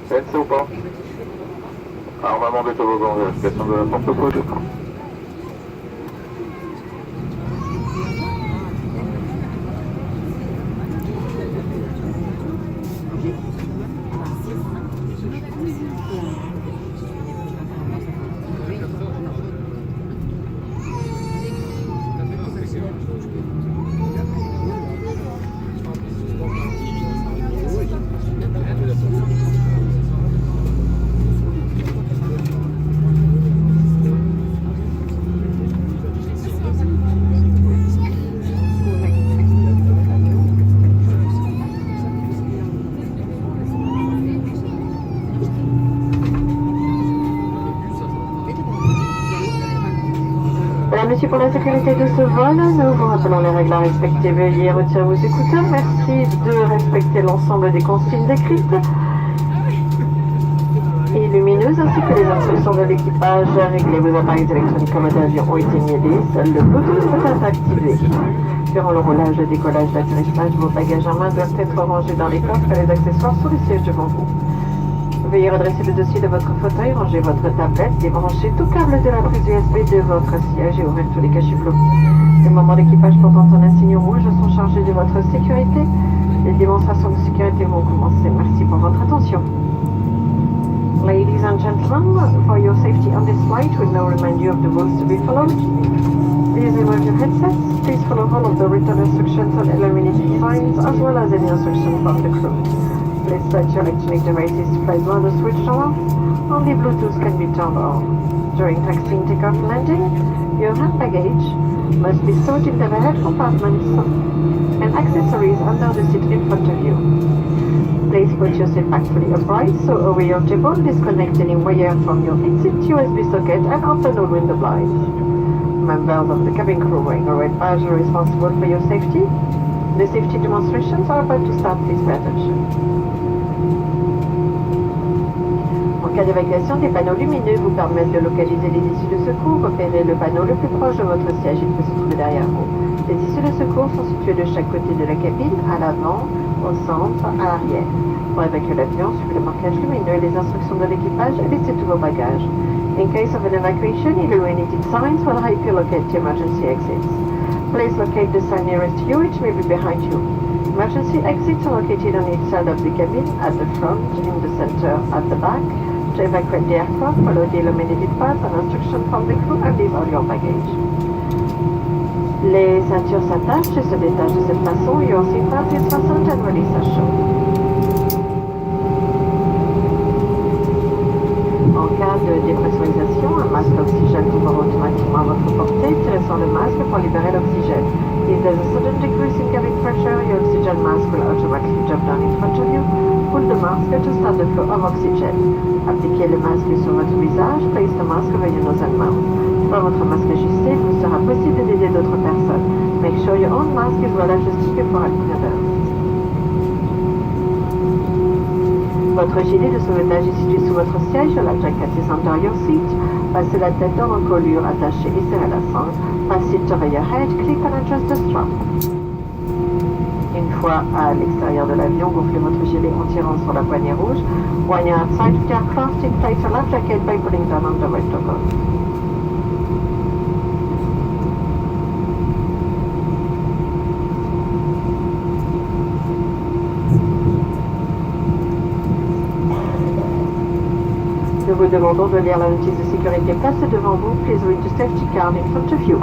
C'est ou pas? Armement des toboggans, vérification de la porte-code. Monsieur, pour la sécurité de ce vol, nous vous rappelons les règles à respecter. Veuillez retirer vos écouteurs. Merci de respecter l'ensemble des consignes décrites et lumineuses, ainsi que les instructions de l'équipage. Réglez vos appareils électroniques en mode avion ont été mutés. Seul le Bluetooth peut être activé. Durant le roulage, le décollage, l'atterrissage, vos bagages en main doivent être rangés dans les coffres et les accessoires sur les sièges devant vous. Veuillez redresser le dossier de votre fauteuil, ranger votre tablette, débrancher tout câble de la prise USB de votre siège et ouvrir tous les cachets flots. Les membres d'équipage portant un insigne rouge sont chargés de votre sécurité. Les démonstrations de sécurité vont commencer. Merci pour votre attention. Ladies and gentlemen, for your safety on this flight, we now remind you of the rules to be followed. Please remove your headsets. Please follow all of the written instructions and illuminated signs, as well as any instructions from the crew. Please set your electronic devices to flight mode or switch them off. Only Bluetooth can be turned on. During taxiing, takeoff, and landing, your hand baggage must be stored in the overhead compartments and accessories under the seat in front of you. Please put your seat back fully upright so away your table, disconnect any wire from your exit USB socket, and open all window blinds. Members of the cabin crew wearing a red badge are responsible for your safety. The safety demonstrations are about to start. Please pay attention. En cas d'évacuation, des panneaux lumineux vous permettent de localiser les issues de secours. Repérez le panneau le plus proche de votre siège. Il peut se trouver derrière vous. Les issues de secours sont situées de chaque côté de la cabine, à l'avant, au centre, à l'arrière. Pour évacuer l'avion, suivez le marquage lumineux et les instructions de l'équipage et laissez tous vos bagages. In case of an evacuation, illuminated signs will help you locate the emergency exits. Please locate the sign nearest you, which may be behind you. Emergency exits are located on each side of the cabin, at the front, in the center, at the back. To evacuate the aircraft, follow the illuminated path and instructions from the crew and leave all your baggage. Les ceintures s'attachent et se détachent de cette façon. Your seatbelt is fastened and release as shown. En cas de dépressurisation, un masque d'oxygène couvre automatiquement votre portée. Tirez sur le masque pour libérer l'oxygène. If there's a sudden decrease in cabin pressure, your oxygen mask will automatically jump down in front of you. Pull the mask to start the flow of oxygen. Appliquez le masque sur votre visage. Place the mask over your nose and mouth. Pour votre masque ajusté, il vous sera possible d'aider d'autres personnes. Make sure your own mask is well adjusted before helping others. Votre gilet de sauvetage est situé sous votre siège. La jacket is under your seat. Passez la tête dans l'encolure attachée et serrez la sangle. Pass it over your head. Click and adjust the strap. Une fois à l'extérieur de l'avion, gonflez votre gilet en tirant sur la poignée rouge. When you're outside of the aircraft, inflate your life jacket by pulling down on the red toggle. Nous vous demandons de lire la notice de sécurité placée devant vous. Please read the safety card in front of you.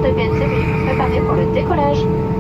de PNC, veuillez vous préparer pour le décollage.